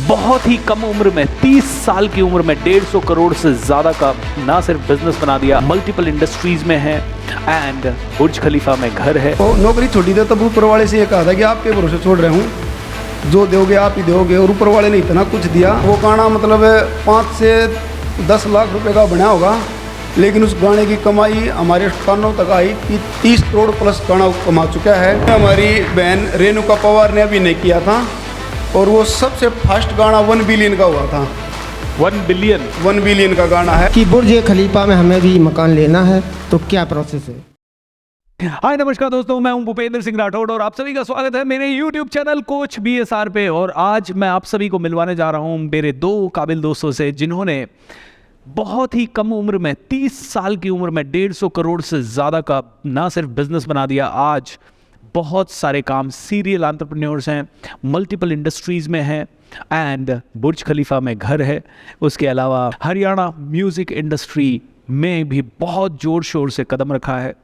बहुत ही कम उम्र में 30 साल की उम्र में 150 करोड़ से ज्यादा का ना सिर्फ बिजनेस बना दिया, मल्टीपल इंडस्ट्रीज में है एंड बुर्ज खलीफा में घर है। तो नौकरी छोड़ी थी तब ऊपर वाले से ये कहा था कि आपके भरोसे छोड़ रहे हूँ, जो दोगे आप ही दोगे, और ऊपर वाले ने इतना कुछ दिया। वो गाना मतलब 5 से 10 लाख रुपए का बना होगा, लेकिन उस गाने की कमाई हमारे कानों तक आई कि 30 करोड़ प्लस गाना कमा चुका है। हमारी बहन रेणुका पवार ने अभिनय किया था और वो सबसे फास्ट गाना 1 बिलियन का हुआ था। 1 बिलियन का गाना है कि बुर्ज खलीफा में हमें भी मकान लेना है, तो क्या प्रोसेस है। हाय नमस्कार दोस्तों, मैं हूं भूपेंद्र सिंह राठौड़ और आप सभी का स्वागत है मेरे YouTube चैनल कोच BSR पे। और आज मैं आप सभी को मिलवाने जा रहा हूं मेरे 2 काबिल दोस्तों से, जिन्होंने बहुत ही कम उम्र में 30 साल की उम्र में 150 करोड़ से ज़्यादा का ना सिर्फ बिजनेस बना दिया, आज बहुत सारे काम, सीरियल एंटरप्रेन्योर्स हैं, मल्टीपल इंडस्ट्रीज़ में हैं एंड बुर्ज खलीफा में घर है। उसके अलावा हरियाणा म्यूज़िक इंडस्ट्री में भी बहुत ज़ोर शोर से कदम रखा है।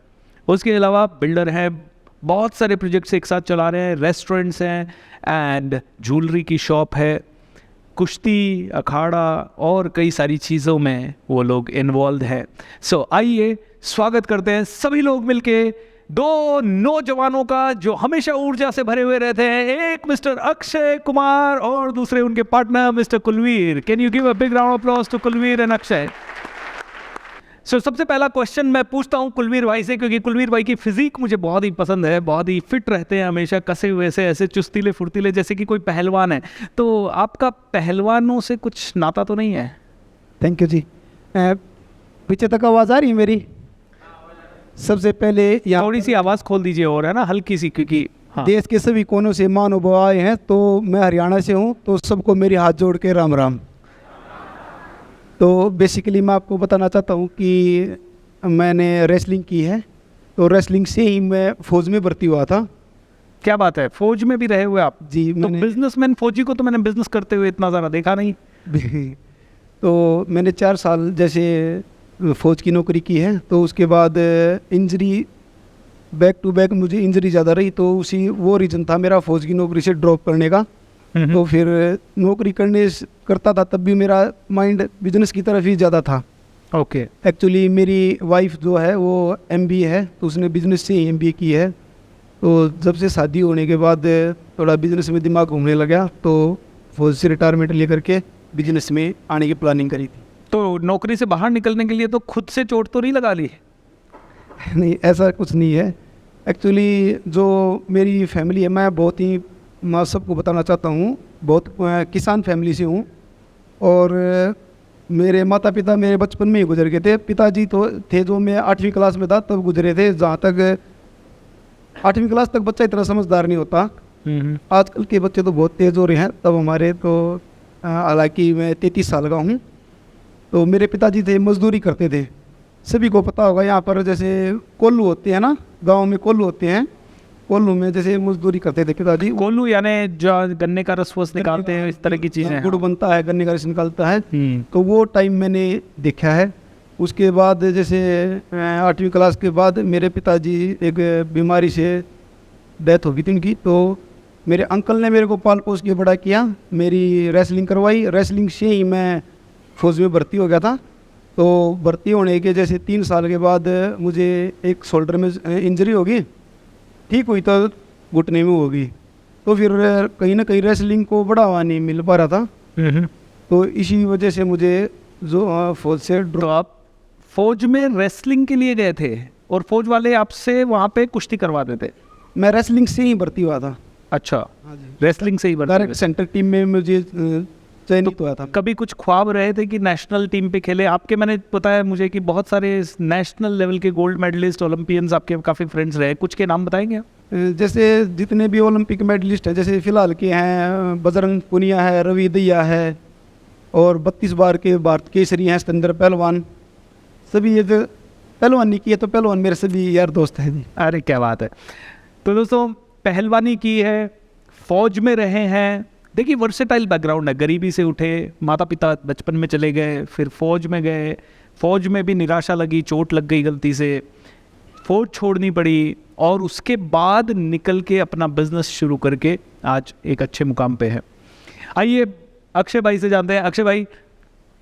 उसके अलावा बिल्डर हैं, बहुत सारे प्रोजेक्ट्स एक साथ चला रहे हैं, रेस्टोरेंट्स हैं एंड ज्वेलरी की शॉप है, कुश्ती अखाड़ा और कई सारी चीज़ों में वो लोग इन्वॉल्व हैं। सो आइए स्वागत करते हैं सभी लोग मिलके 2 नौजवानों का जो हमेशा ऊर्जा से भरे हुए रहते हैं। एक मिस्टर अक्षय कुमार और दूसरे उनके partner mister Kulveer. Can you give a big round of applause to Kulveer and Akshay. सबसे पहला क्वेश्चन मैं पूछता हूँ कुलवीर भाई से, क्योंकि कुलवीर भाई की फिजिक मुझे बहुत ही पसंद है, बहुत ही फिट रहते हैं, हमेशा कसे हुए से ऐसे चुस्तीले फुर्तीले जैसे कि कोई पहलवान है। तो आपका पहलवानों से कुछ नाता तो नहीं है? थैंक यू जी। पीछे तक आवाज़ आ रही है मेरी? सबसे पहले यहाँ थोड़ी सी आवाज़ खोल दीजिए और, है ना, हल्की सी, क्योंकि हाँ। देश के सभी कोनों से महानुभाव आए हैं, तो मैं हरियाणा से हूँ, तो सबको मेरी हाथ जोड़ के राम राम। तो बेसिकली मैं आपको बताना चाहता हूँ कि मैंने रेसलिंग की है, तो रेसलिंग से ही मैं फौज में भर्ती हुआ था। क्या बात है, फौज में भी रहे हुए आप? जी, तो बिजनेसमैन फौजी को तो मैंने बिजनेस करते हुए इतना ज़्यादा देखा नहीं। तो मैंने 4 साल जैसे फ़ौज की नौकरी की है, तो उसके बाद इंजरी, बैक टू बैक मुझे इंजरी ज़्यादा रही, तो वो रीज़न था मेरा फ़ौज की नौकरी से ड्रॉप करने का। तो फिर नौकरी करता था तब भी मेरा माइंड बिजनेस की तरफ ही ज़्यादा था। ओके। एक्चुअली मेरी वाइफ जो है वो MBA है, तो उसने बिजनेस से ही MBA की है। तो जब से शादी होने के बाद थोड़ा बिजनेस में दिमाग घूमने लगा, तो फौज से रिटायरमेंट लेकर के बिजनेस में आने की प्लानिंग करी थी। तो नौकरी से बाहर निकलने के लिए तो खुद से चोट तो नहीं लगा ली? नहीं, ऐसा कुछ नहीं है। एक्चुअली जो मेरी फैमिली है, मैं सबको बताना चाहता हूँ, बहुत किसान फैमिली से हूँ। और मेरे माता पिता मेरे बचपन में ही गुजर गए थे। पिताजी तो थे जो मैं 8वीं क्लास में था तब गुजरे थे। जहाँ तक 8वीं क्लास तक बच्चा इतना समझदार नहीं होता। आजकल के बच्चे तो बहुत तेज़ हो रहे हैं, तब हमारे तो हालांकि मैं 33 साल का हूँ। तो मेरे पिताजी थे, मजदूरी करते थे। सभी को पता होगा, यहाँ पर जैसे कोल्लू होते हैं ना, गांव में कोल्लू होते हैं, कोल्लू में जैसे मजदूरी करते थे पिताजी। कोल्लू यानी जो गन्ने का रस वस निकालते हैं, इस तरह की चीज़ें। गुड़ बनता है, गन्ने का रस निकालता है। तो वो टाइम मैंने देखा है। उसके बाद जैसे 8वीं क्लास के बाद मेरे पिताजी एक बीमारी से डेथ हो गई थी उनकी। तो मेरे अंकल ने मेरे को पाल पोस के बड़ा किया, मेरी रेसलिंग करवाई। रेसलिंग से ही मैं फौज में भर्ती हो गया था। तो भर्ती होने के जैसे 3 साल के बाद मुझे एक शोल्डर में इंजरी होगी, ठीक हुई तो घुटने में होगी। तो फिर कहीं ना कहीं रेसलिंग को बढ़ावा नहीं मिल पा रहा था। तो इसी वजह से मुझे जो फौज से तो आप फौज में रेसलिंग के लिए गए थे और फौज वाले आपसे वहाँ पे कुश्ती करवाते थे? मैं रेसलिंग से ही भर्ती हुआ था। अच्छा, रेसलिंग से ही भर्ती? डायरेक्ट सेंटर टीम में मुझे चयनित हुआ था। कभी कुछ ख्वाब रहे थे कि नेशनल टीम पे खेले? आपके, मैंने पता है मुझे कि बहुत सारे नेशनल लेवल के गोल्ड मेडलिस्ट, ओलंपियंस आपके काफ़ी फ्रेंड्स रहे, कुछ के नाम बताएंगे आप? जैसे जितने भी ओलंपिक मेडलिस्ट हैं, जैसे फिलहाल के हैं बजरंग पुनिया है, रवि दहिया है, और 32 बार के भारत केसरी हैं सतेंद्र पहलवान। सभी ये जो पहलवानी की है, तो पहलवान मेरे सभी यार दोस्त हैं जी। अरे क्या बात है। तो दोस्तों, पहलवानी की है, फौज में रहे हैं। देखिए, वर्सेटाइल बैकग्राउंड है, गरीबी से उठे, माता पिता बचपन में चले गए, फिर फौज में गए, फौज में भी निराशा लगी, चोट लग गई गलती से, फौज छोड़नी पड़ी, और उसके बाद निकल के अपना बिजनेस शुरू करके आज एक अच्छे मुकाम पे है। आइए अक्षय भाई से जानते हैं। अक्षय भाई,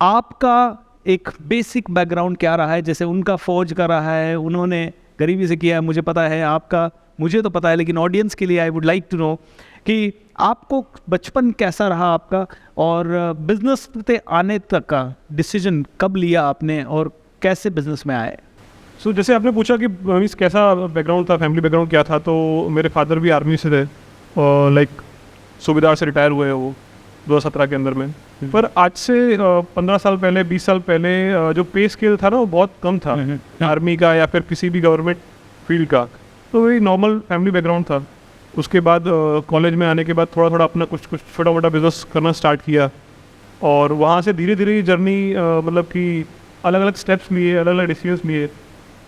आपका एक बेसिक बैकग्राउंड क्या रहा है? जैसे उनका फौज का रहा है, उन्होंने गरीबी से किया है, मुझे पता है। आपका मुझे तो पता है, लेकिन ऑडियंस के लिए I would like to know कि आपको बचपन कैसा रहा आपका, और बिजनेस पे आने तक का डिसीजन कब लिया आपने और कैसे बिजनेस में आए? सो जैसे आपने पूछा कि मीन्स कैसा बैकग्राउंड था, फैमिली बैकग्राउंड क्या था, तो मेरे फादर भी आर्मी से थे और लाइक सूबेदार से रिटायर हुए हैं वो 2017 के अंदर में। पर आज से 15 साल पहले, 20 साल पहले जो पे स्केल था ना वो बहुत कम था आर्मी का या फिर किसी भी गवर्नमेंट फील्ड का। तो वही नॉर्मल फैमिली बैकग्राउंड था। उसके बाद कॉलेज में आने के बाद थोड़ा थोड़ा अपना कुछ कुछ छोटा मोटा बिजनेस करना स्टार्ट किया, और वहाँ से धीरे धीरे जर्नी मतलब कि अलग अलग स्टेप्स लिए, अलग अलग डिसीजंस लिए।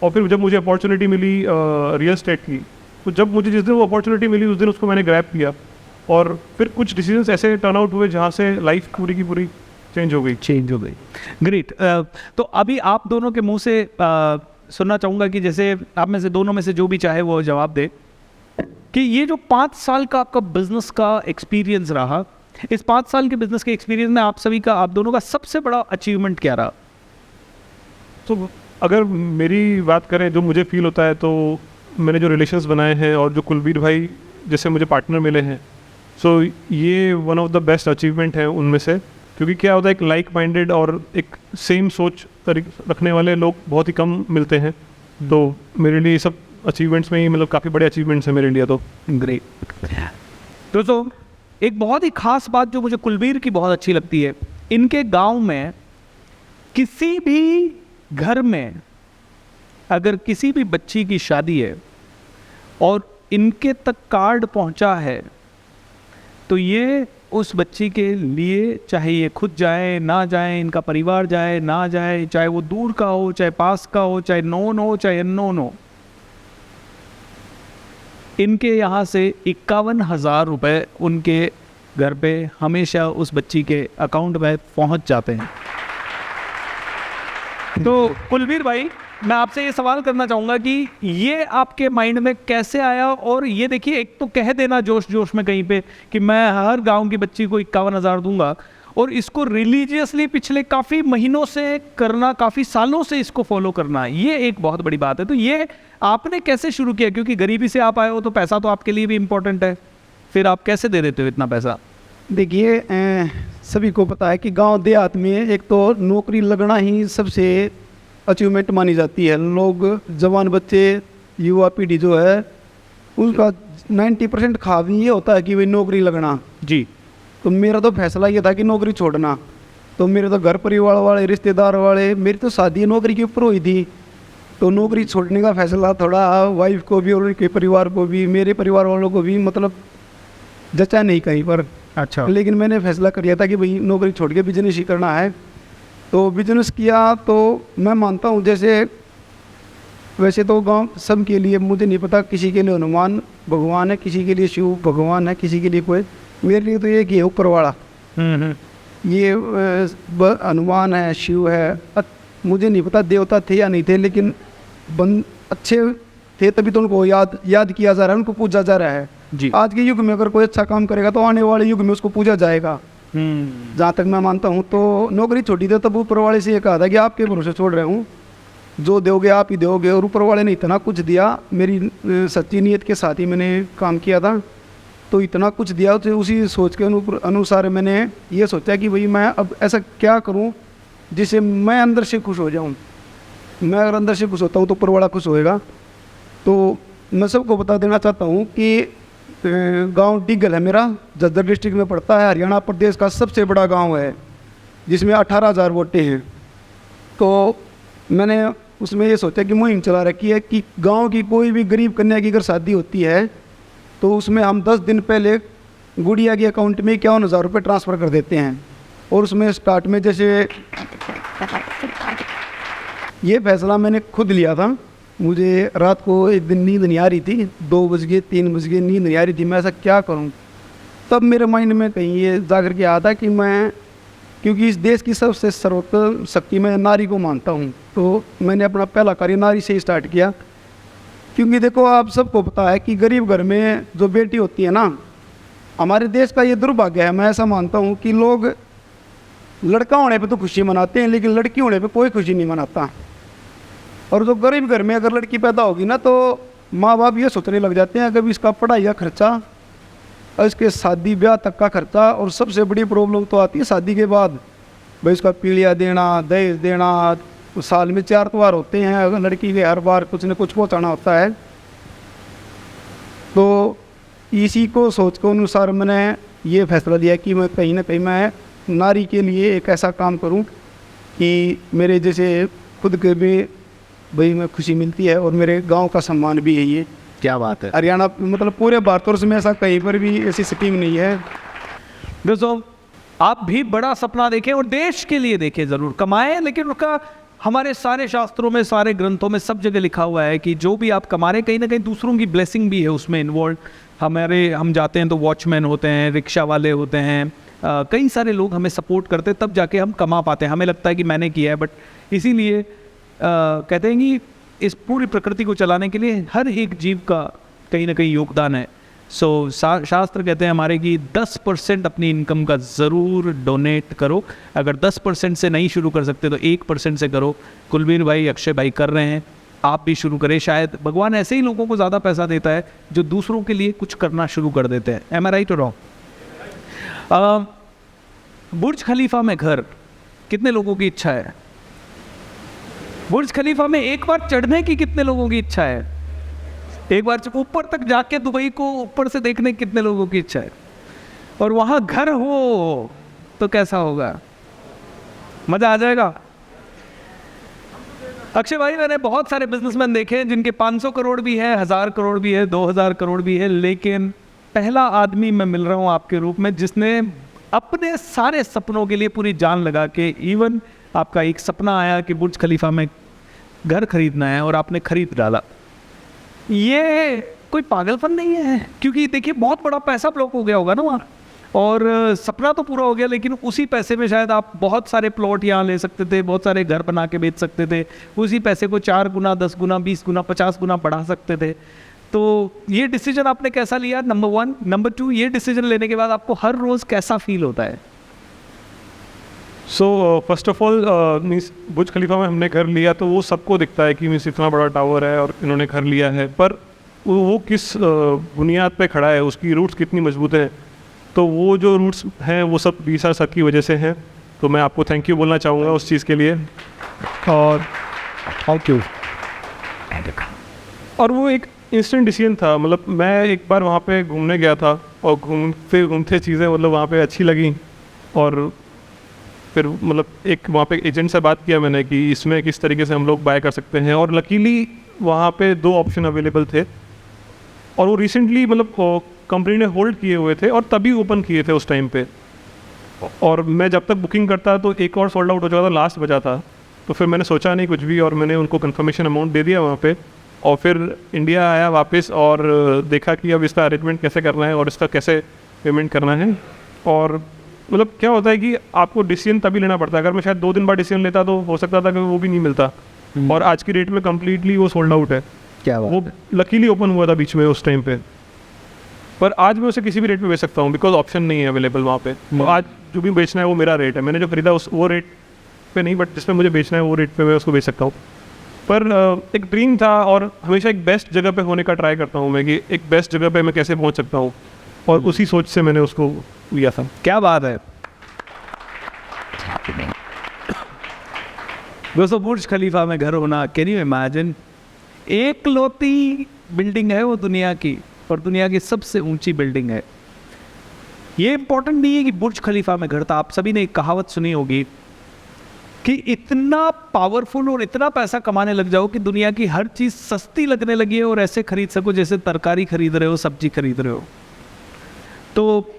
और फिर जब मुझे अपॉर्चुनिटी मिली रियल एस्टेट की, तो जब मुझे जिस दिन वो अपॉर्चुनिटी मिली उस दिन उसको मैंने ग्रैब किया, और फिर कुछ डिसीजंस ऐसे टर्न आउट हुए जहाँ से लाइफ पूरी की पूरी चेंज हो गई। ग्रेट। तो अभी आप दोनों के मुंह से सुनना चाहूँगा कि जैसे आप में से दोनों में से जो भी चाहे वो जवाब दे कि ये जो 5 साल का आपका बिजनेस का एक्सपीरियंस रहा, इस 5 साल के बिजनेस के एक्सपीरियंस में आप सभी का, आप दोनों का सबसे बड़ा अचीवमेंट क्या रहा? तो अगर मेरी बात करें जो मुझे फील होता है, तो मैंने जो रिलेशंस बनाए हैं और जो कुलबीर भाई जैसे मुझे पार्टनर मिले हैं, सो ये one of the best achievement है उनमें से। क्योंकि क्या होता है, एक लाइक माइंडेड और एक सेम सोच रखने वाले लोग बहुत ही कम मिलते हैं। तो मेरे लिए सब अचीवमेंट्स में ही मतलब काफ़ी बड़े अचीवमेंट्स हैं मेरे लिए। तो ग्रेट। दोस्तों, एक बहुत ही खास बात जो मुझे कुलबीर की बहुत अच्छी लगती है, इनके गांव में किसी भी घर में अगर किसी भी बच्ची की शादी है और इनके तक कार्ड पहुंचा है, तो ये उस बच्ची के लिए, चाहे ये खुद जाए ना जाए, इनका परिवार जाए ना जाए, चाहे वो दूर का हो, चाहे पास का हो, चाहे नोन हो, चाहे अननोन हो, इनके यहाँ से 51,000 रुपये उनके घर पे हमेशा उस बच्ची के अकाउंट में पहुँच जाते हैं। तो कुलबीर भाई, मैं आपसे ये सवाल करना चाहूँगा कि ये आपके माइंड में कैसे आया? और ये देखिए, एक तो कह देना जोश जोश में कहीं पे कि मैं हर गांव की बच्ची को 51,000 दूंगा, और इसको रिलीजियसली पिछले काफ़ी महीनों से करना, काफ़ी सालों से इसको फॉलो करना, ये एक बहुत बड़ी बात है। तो ये आपने कैसे शुरू किया? क्योंकि गरीबी से आप आए हो तो पैसा तो आपके लिए भी इम्पोर्टेंट है, फिर आप कैसे दे देते हो इतना पैसा? देखिए, सभी को पता है कि गांव देहात में एक तो नौकरी लगना ही सबसे अचीवमेंट मानी जाती है। लोग, जवान बच्चे, युवा पीढ़ी जो है, उसका 90% ख्वाब ये होता है कि भाई नौकरी लगना। जी। तो मेरा तो फैसला ये था कि नौकरी छोड़ना। तो मेरे तो घर परिवार वाले, रिश्तेदार वाले, मेरी तो शादी नौकरी के ऊपर हुई थी। तो नौकरी छोड़ने का फैसला थोड़ा वाइफ को भी और उनके परिवार को भी, मेरे परिवार वालों को भी मतलब जचा नहीं कहीं पर। अच्छा। लेकिन मैंने फैसला कर लिया था कि भाई नौकरी छोड़ के बिजनेस ही करना है। तो बिजनेस किया। तो मैं मानता हूँ, जैसे वैसे तो गांव सब के लिए, मुझे नहीं पता, किसी के लिए हनुमान भगवान है, किसी के लिए शिव भगवान है, किसी के लिए कोई, मेरे लिए तो एक ही है, ऊपर वाला। ये हनुमान है, शिव है, मुझे नहीं पता देवता थे या नहीं थे, लेकिन अच्छे थे तभी तो उनको याद किया जा रहा है, उनको पूजा जा रहा है। जी। आज के युग में अगर कोई अच्छा काम करेगा तो आने वाले युग में उसको पूजा जाएगा, जहाँ तक मैं मानता हूँ। तो नौकरी छोड़ी थी तब ऊपर वाले से ये कहा था कि आपके भरोसे छोड़ रहा हूँ, जो दोगे आप ही दोगे। और ऊपर वाले ने इतना कुछ दिया, मेरी सच्ची नीयत के साथ ही मैंने काम किया था, तो इतना कुछ दिया। तो उसी सोच के अनुसार मैंने ये सोचा कि भाई मैं अब ऐसा क्या करूँ जिससे मैं अंदर से खुश हो जाऊँ। मैं अगर अंदर से खुश होता हूँ तो ऊपर वाला खुश होएगा। तो मैं सबको बता देना चाहता हूँ कि गांव डिगल है मेरा, झज्जर डिस्ट्रिक्ट में पड़ता है, हरियाणा प्रदेश का सबसे बड़ा गांव है, जिसमें 18,000 वोटें हैं। तो मैंने उसमें ये सोचा कि मुहिम चला रखी है कि गांव की कोई भी गरीब कन्या की अगर शादी होती है तो उसमें हम 10 दिन पहले गुड़िया के अकाउंट में 51,000 रुपये ट्रांसफ़र कर देते हैं। और उसमें स्टार्ट में जैसे ये फैसला मैंने खुद लिया था। मुझे रात को एक दिन नींद नहीं आ रही थी, 2 बज गए 3 बज गए, नींद नहीं आ रही थी, मैं ऐसा क्या करूं। तब मेरे माइंड में कहीं ये जाकर के आया था कि मैं, क्योंकि इस देश की सबसे सर्वोत्तम शक्ति मैं नारी को मानता हूं, तो मैंने अपना पहला कार्य नारी से ही स्टार्ट किया। क्योंकि देखो, आप सबको पता है कि गरीब घर में जो बेटी होती है ना, हमारे देश का ये दुर्भाग्य है। मैं ऐसा मानता हूँ कि लोग लड़का होने पे तो खुशी मनाते हैं, लेकिन लड़की होने पे कोई खुशी नहीं मनाता। और जो गरीब घर में अगर लड़की पैदा होगी ना, तो माँ बाप ये सोचने लग जाते हैं अगर भी इसका पढ़ाई का खर्चा और इसके शादी ब्याह तक का खर्चा, और सबसे बड़ी प्रॉब्लम तो आती है शादी के बाद, भाई इसका पीलिया देना, दहेज देना। साल में 4 त्योहार होते हैं, अगर लड़की के हर बार कुछ न कुछ पहुँचाना होता है। तो इसी को सोच के अनुसार मैंने ये फैसला लिया कि मैं कहीं ना कहीं मैं नारी के लिए एक ऐसा काम करूं कि मेरे जैसे खुद के भी भाई मैं खुशी मिलती है और मेरे गांव का सम्मान भी है। ये क्या बात है। हरियाणा मतलब पूरे भारतवर्ष में ऐसा कहीं पर भी ऐसी स्कीम नहीं है। दोस्तों आप भी बड़ा सपना देखें और देश के लिए देखें, ज़रूर कमाएं, लेकिन उसका हमारे सारे शास्त्रों में, सारे ग्रंथों में, सब जगह लिखा हुआ है कि जो भी आप कमा रहे हैं कहीं ना कहीं दूसरों की ब्लेसिंग भी है उसमें इन्वॉल्व। हम जाते हैं तो वॉचमैन होते हैं, रिक्शा वाले होते हैं, कई सारे लोग हमें सपोर्ट करते हैं, तब जाके हम कमा पाते हैं। हमें लगता है कि मैंने किया है, बट इसीलिए कहते हैं कि इस पूरी प्रकृति को चलाने के लिए हर एक जीव का कहीं ना कहीं योगदान है। सो शास्त्र कहते हैं हमारे कि 10% अपनी इनकम का ज़रूर डोनेट करो। अगर 10% से नहीं शुरू कर सकते तो 1% से करो। कुलवीर भाई, अक्षय भाई कर रहे हैं, आप भी शुरू करें। शायद भगवान ऐसे ही लोगों को ज़्यादा पैसा देता है जो दूसरों के लिए कुछ करना शुरू कर देते हैं। एम आई राइट और रॉन्ग? बुर्ज खलीफा में घर कितने लोगों की इच्छा है? बुर्ज खलीफा में एक बार चढ़ने की कितने लोगों की इच्छा है? एक बार ऊपर तक जाके दुबई को ऊपर से देखने की कितने लोगों की इच्छा है? और वहाँ घर हो तो कैसा होगा? मज़ा आ जाएगा। अक्षय भाई, मैंने बहुत सारे बिजनेसमैन देखे हैं जिनके 500 करोड़ भी है, 1000 करोड़ भी है, 2000 करोड़ भी है, लेकिन पहला आदमी मैं मिल रहा हूँ आपके रूप में जिसने अपने सारे सपनों के लिए पूरी जान लगा के, इवन आपका एक सपना आया कि बुर्ज खलीफा में घर खरीदना है और आपने खरीद डाला। ये कोई पागलपन नहीं है, क्योंकि देखिए बहुत बड़ा पैसा ब्लॉक हो गया होगा ना वहाँ, और सपना तो पूरा हो गया, लेकिन उसी पैसे में शायद आप बहुत सारे प्लॉट यहाँ ले सकते थे, बहुत सारे घर बना के बेच सकते थे, उसी पैसे को 4 गुना, 10 गुना, 20 गुना, 50 गुना बढ़ा सकते थे। तो ये डिसीजन आपने कैसा लिया? नंबर 1। नंबर 2, ये डिसीजन लेने के बाद आपको हर रोज़ कैसा फील होता है? So first of all means Burj Khalifa में हमने घर लिया तो वो सबको दिखता है कि मीन्स इतना बड़ा टावर है और इन्होंने घर लिया है, पर वो किस बुनियाद पे खड़ा है, उसकी रूट्स कितनी मजबूत हैं। तो वो जो रूट्स हैं वो सब बीसा सर की वजह से हैं। तो मैं आपको थैंक यू बोलना चाहूँगा उस चीज़ के लिए। और वो एक इंस्टेंट डिसीजन था। मतलब मैं एक बार वहाँ पे घूमने गया था और घूमते घूमते चीज़ें मतलब वहाँ पे अच्छी लगी, और फिर मतलब एक वहाँ पे एजेंट से बात किया मैंने कि इसमें किस तरीके से हम लोग बाय कर सकते हैं, और लकीली वहाँ पे 2 ऑप्शन अवेलेबल थे, और वो रिसेंटली मतलब कंपनी ने होल्ड किए हुए थे और तभी ओपन किए थे उस टाइम पे। और मैं जब तक बुकिंग करता तो एक और सोल्ड आउट हो जाता, लास्ट बचा था। तो फिर मैंने सोचा नहीं कुछ भी, और मैंने उनको कंफर्मेशन अमाउंट दे दिया वहाँ पे, और फिर इंडिया आया वापस और देखा कि अब इसका अरेंजमेंट कैसे करना है और इसका कैसे पेमेंट करना है। और मतलब क्या होता है कि आपको डिसीजन तभी लेना पड़ता है। अगर मैं शायद 2 दिन बाद डिसीजन लेता तो हो सकता था कि वो भी नहीं मिलता, और आज की डेट में कम्प्लीटली वो सोल्ड आउट है। क्या बात वो लकीली ओपन हुआ था बीच में उस टाइम पे, पर आज मैं उसे किसी भी रेट पे बेच सकता हूँ बिकॉज ऑप्शन नहीं है अवेलेबल वहाँ पे। तो आज जो भी बेचना है वो मेरा रेट है, मैंने जो खरीदा उस वो रेट पे नहीं, बट जिस पे मुझे बेचना है वो रेट पे मैं उसको बेच सकता हूँ। पर एक ड्रीम था, और हमेशा एक बेस्ट जगह पे होने का ट्राई करता हूँ मैं कि एक बेस्ट जगह पे मैं कैसे पहुँच सकता हूँ, और उसी सोच से मैंने उसको लिया था। क्या बात है दोस्तों, बुर्ज खलीफा में घर होना, कैन यू इमेजिन? एकलौती बिल्डिंग है वो दुनिया की, और दुनिया की सबसे ऊंची बिल्डिंग है। ये इंपॉर्टेंट नहीं है कि बुर्ज खलीफा में घर था। आप सभी ने एक कहावत सुनी होगी कि इतना पावरफुल और इतना पैसा कमाने लग जाओ कि दुनिया की हर चीज़ सस्ती लगने लगी है और ऐसे खरीद सको जैसे तरकारी खरीद रहे हो, सब्जी खरीद रहे हो। तो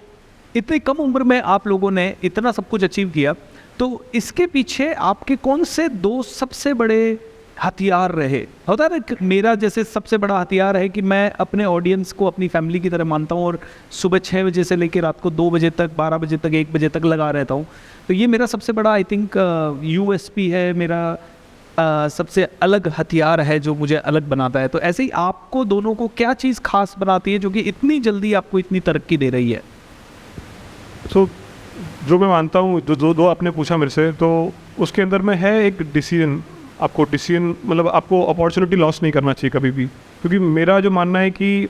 इतनी कम उम्र में आप लोगों ने इतना सब कुछ अचीव किया, तो इसके पीछे आपके कौन से 2 सबसे बड़े हथियार रहे? होता है ना, मेरा जैसे सबसे बड़ा हथियार है कि मैं अपने ऑडियंस को अपनी फैमिली की तरह मानता हूँ, और सुबह 6 बजे से लेकर रात को 2 बजे तक, 12 बजे तक, 1 बजे तक लगा रहता हूँ। तो ये मेरा सबसे बड़ा आई थिंक USP है, मेरा सबसे अलग हथियार है जो मुझे अलग बनाता है। तो ऐसे ही आपको दोनों को क्या चीज़ खास बनाती है जो कि इतनी जल्दी आपको इतनी तरक्की दे रही है? सो जो मैं मानता हूँ, जो दो आपने पूछा मेरे से, तो उसके अंदर में है एक डिसीजन। आपको डिसीजन मतलब आपको अपॉर्चुनिटी लॉस नहीं करना चाहिए कभी भी, क्योंकि मेरा जो मानना है कि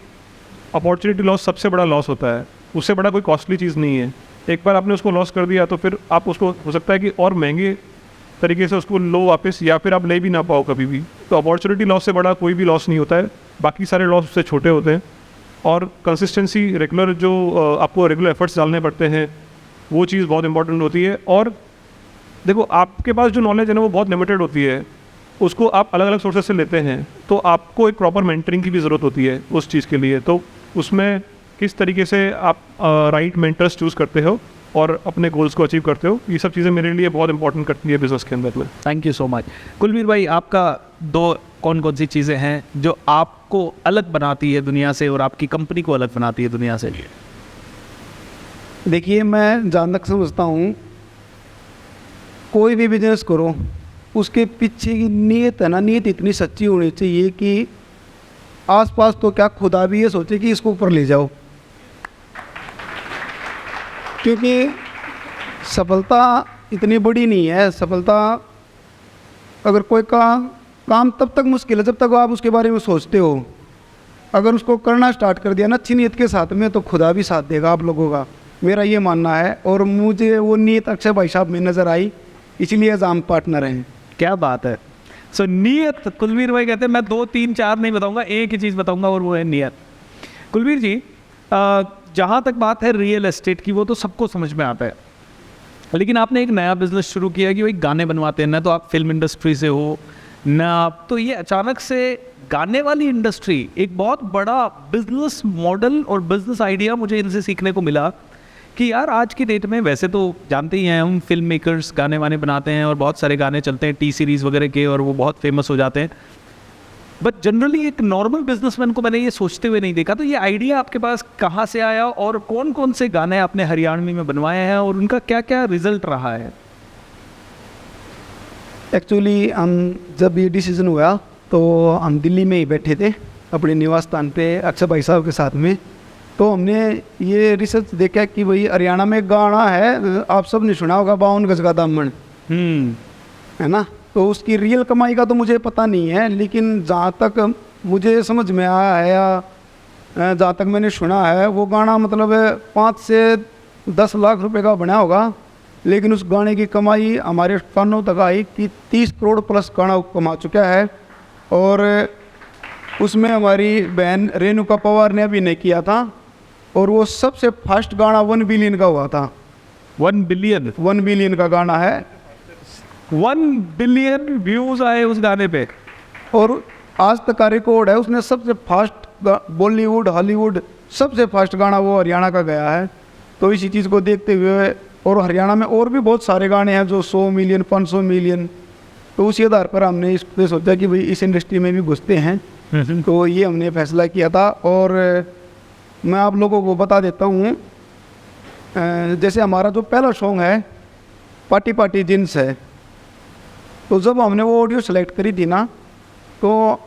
अपॉर्चुनिटी लॉस सबसे बड़ा लॉस होता है, उससे बड़ा कोई कॉस्टली चीज़ नहीं है। एक बार आपने उसको लॉस कर दिया तो फिर आप उसको हो सकता है कि और महंगे तरीके से उसको लो वापस, या फिर आप ले भी ना पाओ कभी भी। तो अपॉर्चुनिटी लॉस से बड़ा कोई भी लॉस नहीं होता है, बाकी सारे लॉस उससे छोटे होते हैं। और कंसिस्टेंसी, रेगुलर जो आपको रेगुलर एफर्ट्स डालने पड़ते हैं, वो चीज़ बहुत इंपॉर्टेंट होती है। और देखो, आपके पास जो नॉलेज है ना वो बहुत लिमिटेड होती है, उसको आप अलग अलग सोर्सेज से लेते हैं, तो आपको एक प्रॉपर मेंटरिंग की भी ज़रूरत होती है उस चीज़ के लिए। तो उसमें किस तरीके से आप राइट मेंटर्स चूज़ करते हो और अपने गोल्स को अचीव करते हो, ये सब चीज़ें मेरे लिए बहुत इंपॉर्टेंट करती है बिजनेस के अंदर में। Thank you so much. Kulveer भाई, आपका दो कौन कौन सी चीज़ें हैं जो आपको अलग बनाती है दुनिया से और आपकी कंपनी को अलग बनाती है दुनिया से? देखिए, मैं जहाँ तक समझता हूँ, कोई भी बिजनेस करो, उसके पीछे की नीयत है ना, नीयत इतनी सच्ची होनी चाहिए कि आसपास तो क्या, खुदा भी ये सोचे कि इसको ऊपर ले जाओ। क्योंकि सफलता इतनी बड़ी नहीं है। सफलता, अगर कोई काम तब तक मुश्किल है जब तक आप उसके बारे में सोचते हो। अगर उसको करना स्टार्ट कर दिया ना अच्छी नीयत के साथ में, तो खुदा भी साथ देगा आप लोगों का, मेरा ये मानना है। और मुझे वो नीयत अक्षय भाई साहब में नज़र आई, इसलिए आज हम पार्टनर हैं। क्या बात है। सो नीयत, कुलवीर भाई कहते हैं मैं 2 3 4 नहीं बताऊंगा, एक ही चीज़ बताऊंगा और वो है नीयत। कुलवीर जी, जहाँ तक बात है रियल एस्टेट की, वो तो सबको समझ में आता है, लेकिन आपने एक नया बिजनेस शुरू किया कि भाई गाने बनवाते हैं ना, तो आप फिल्म इंडस्ट्री से हो ना आप, तो ये अचानक से गाने वाली इंडस्ट्री एक बहुत बड़ा बिजनेस मॉडल और बिजनेस आइडिया मुझे इनसे सीखने को मिला कि यार आज की डेट में, वैसे तो जानते ही हैं हम, फिल्म मेकर्स गाने वाने बनाते हैं और बहुत सारे गाने चलते हैं टी सीरीज़ वगैरह के और वो बहुत फेमस हो जाते हैं, बट जनरली एक नॉर्मल बिजनेसमैन को मैंने ये सोचते हुए नहीं देखा। तो ये आइडिया आपके पास कहाँ से आया और कौन कौन से गाने आपने हरियाणवी में बनवाए हैं और उनका क्या क्या रिजल्ट रहा है? एक्चुअली हम जब ये डिसीज़न हुआ तो हम दिल्ली में ही बैठे थे अपने निवास स्थान पे अक्षय भाई साहब के साथ में। तो हमने ये रिसर्च देखा कि भाई हरियाणा में गाना है, आप सब ने सुना होगा, 52 गज का दामन, है ना। तो उसकी रियल कमाई का तो मुझे पता नहीं है, लेकिन जहाँ तक मुझे समझ में आया है या जहाँ तक मैंने सुना है, वो गाना मतलब 5 से 10 लाख रुपए का बना होगा। लेकिन उस गाने की कमाई हमारे कानों तक आई कि 30 करोड़ प्लस गाना कमा चुका है। और उसमें हमारी बहन रेणुका पवार ने अभिनय किया था और वो सबसे फास्ट गाना 1 बिलियन का हुआ था। 1 बिलियन? 1 बिलियन का गाना है। 1 बिलियन व्यूज आए उस गाने पे और आज तक का रिकॉर्ड है, उसने सबसे फास्ट बॉलीवुड हॉलीवुड सबसे फास्ट गाना वो हरियाणा का गया है। तो इसी चीज़ को देखते हुए, और हरियाणा में और भी बहुत सारे गाने हैं जो 100 मिलियन 500 मिलियन, तो उसी आधार पर हमने इस पे सोचा कि भाई इस इंडस्ट्री में भी घुसते हैं। तो ये हमने फैसला किया था। और मैं आप लोगों को बता देता हूँ, जैसे हमारा जो पहला सॉन्ग है पार्टी पार्टी जींस है, तो जब हमने वो ऑडियो सेलेक्ट करी थी ना, तो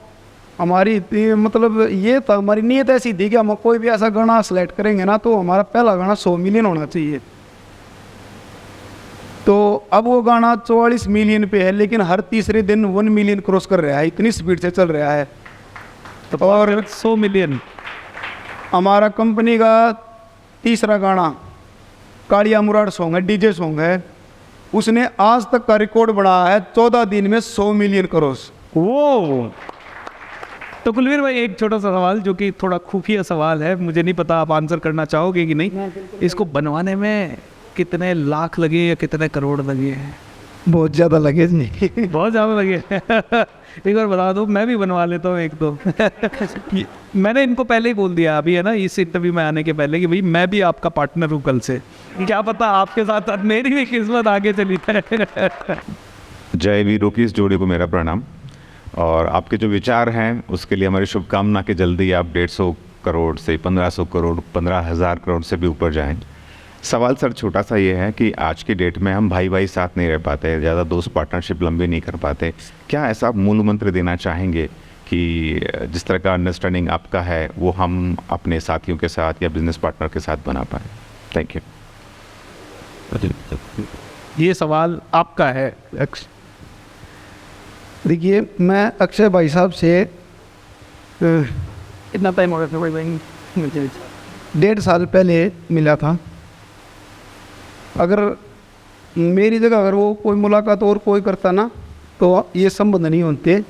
हमारी मतलब ये था, हमारी नीयत ऐसी थी कि हम कोई भी ऐसा गाना सेलेक्ट करेंगे ना, तो हमारा पहला गाना 100 मिलियन होना चाहिए। तो अब वो गाना 44 मिलियन पे है, लेकिन हर तीसरे दिन 1 मिलियन क्रॉस कर रहा है, इतनी स्पीड से चल रहा है। तो और 100 मिलियन। हमारा कंपनी का तीसरा गाना कालिया मुराद सॉन्ग है, डीजे सॉन्ग है, उसने आज तक का रिकॉर्ड बनाया है 14 दिन में 100 मिलियन क्रॉस। वो तो कुलवीर भाई, एक छोटा सा सवाल जो कि थोड़ा खुफिया सवाल है, मुझे नहीं पता आप आंसर करना चाहोगे कि नहीं। इसको बनवाने में कितने लाख लगे या कितने करोड़ लगे हैं? बहुत ज़्यादा लगे नहीं। बहुत ज़्यादा लगे। एक बार बता दो, मैं भी बनवा लेता हूँ एक दो। मैंने इनको पहले ही बोल दिया अभी, है ना, इस इंटरव्यू में आने के पहले कि भाई मैं भी आपका पार्टनर हूँ कल से, क्या पता आपके साथ मेरी भी किस्मत आगे चली जाए। जय वीरों की इस जोड़ी को मेरा प्रणाम, और आपके जो विचार हैं उसके लिए हमारी शुभकामना कि जल्दी आप 150 करोड़ से 1500 करोड़ 15,000 करोड़ से भी ऊपर जाएं। सवाल सर छोटा सा ये है कि आज की डेट में हम भाई भाई साथ नहीं रह पाते, ज़्यादा दोस्त पार्टनरशिप लंबी नहीं कर पाते, क्या ऐसा मूल मंत्र देना चाहेंगे कि जिस तरह का अंडरस्टैंडिंग आपका है वो हम अपने साथियों के साथ या बिजनेस पार्टनर के साथ बना पाएँ? Thank you. ये सवाल आपका है। देखिए, मैं अक्षय भाई साहब से कितना टाइम हो गया? 1.5 साल पहले मिला था। अगर मेरी जगह अगर वो कोई मुलाकात और कोई करता ना, तो ये संबंध नहीं होते।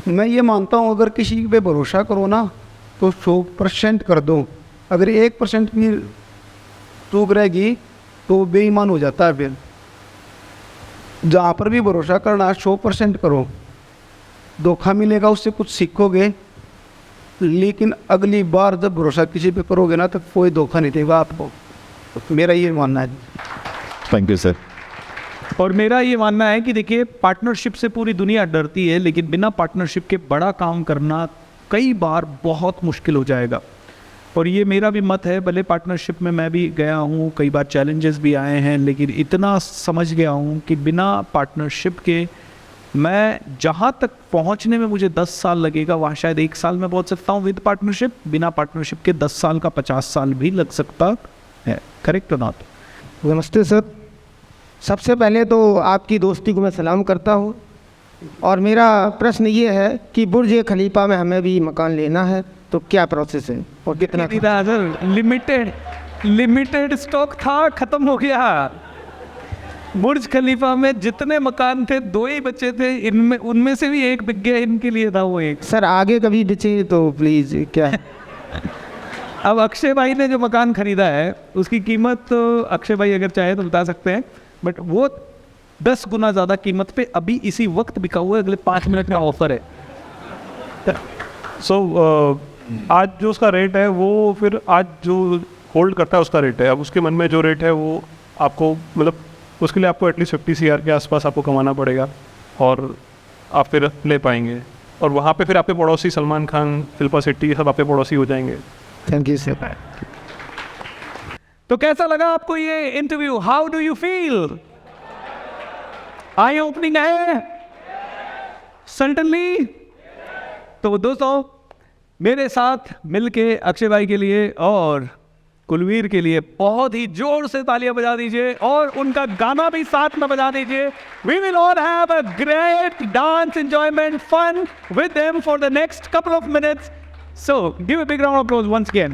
मैं ये मानता हूँ, अगर किसी पे भरोसा करो ना तो 100% कर दो। अगर 1% भी चूक रहेगी तो बेईमान हो जाता है। फिर जहाँ पर भी भरोसा करना 100% करो। धोखा मिलेगा, उससे कुछ सीखोगे, लेकिन अगली बार जब भरोसा किसी पे करोगे ना तो कोई धोखा नहीं देगा आपको। मेरा ये मानना है। Thank you sir. और मेरा ये मानना है कि देखिए, पार्टनरशिप से पूरी दुनिया डरती है, लेकिन बिना पार्टनरशिप के बड़ा काम करना कई बार बहुत मुश्किल हो जाएगा। और ये मेरा भी मत है। भले पार्टनरशिप में मैं भी गया हूँ, कई बार चैलेंजेस भी आए हैं, लेकिन इतना समझ गया हूँ कि बिना पार्टनरशिप के मैं जहाँ तक पहुँचने में मुझे 10 साल लगेगा, वहाँ शायद 1 साल में पहुँच सकता हूँ विद पार्टनरशिप। बिना पार्टनरशिप के 10 साल का 50 साल भी लग सकता है। करेक्ट और नॉट? नमस्ते सर। सबसे पहले तो आपकी दोस्ती को मैं सलाम करता हूँ, और मेरा प्रश्न ये है कि बुर्ज खलीफा में हमें भी मकान लेना है, तो क्या प्रोसेस है और कितना? लिमिटेड स्टॉक था, खत्म हो गया। बुर्ज खलीफा में जितने मकान थे 2 ही बचे थे, इनमें उनमें से भी एक बिक गया। इनके लिए था वो एक। सर आगे कभी बेचे तो प्लीज़ क्या? अब अक्षय भाई ने जो मकान खरीदा है उसकी कीमत तो अक्षय भाई अगर चाहे तो बता सकते हैं, बट वो 10 गुना ज़्यादा कीमत पे अभी इसी वक्त बिका हुआ है। अगले 5 मिनट का ऑफर है। सो आज जो उसका रेट है वो फिर आज जो होल्ड करता है उसका रेट है। अब उसके मन में जो रेट है वो आपको, मतलब उसके लिए आपको एटलीस्ट 50 CR के आसपास आपको कमाना पड़ेगा, और आप फिर ले पाएंगे। और वहाँ पे फिर आपके पड़ोसी सलमान खान, शिल्पा शेट्टी, सब आपके पड़ोसी हो जाएंगे। Thank you sir. तो कैसा लगा आपको ये interview? How do you feel? I opening है? सर्टनली। तो दोस्तों, मेरे साथ मिलके अक्षय भाई के लिए और कुलवीर के लिए बहुत ही जोर से तालियां बजा दीजिए, और उनका गाना भी साथ में बजा दीजिए। We will all have a great dance enjoyment fun with them for the next couple of minutes. So give a big round of applause once again.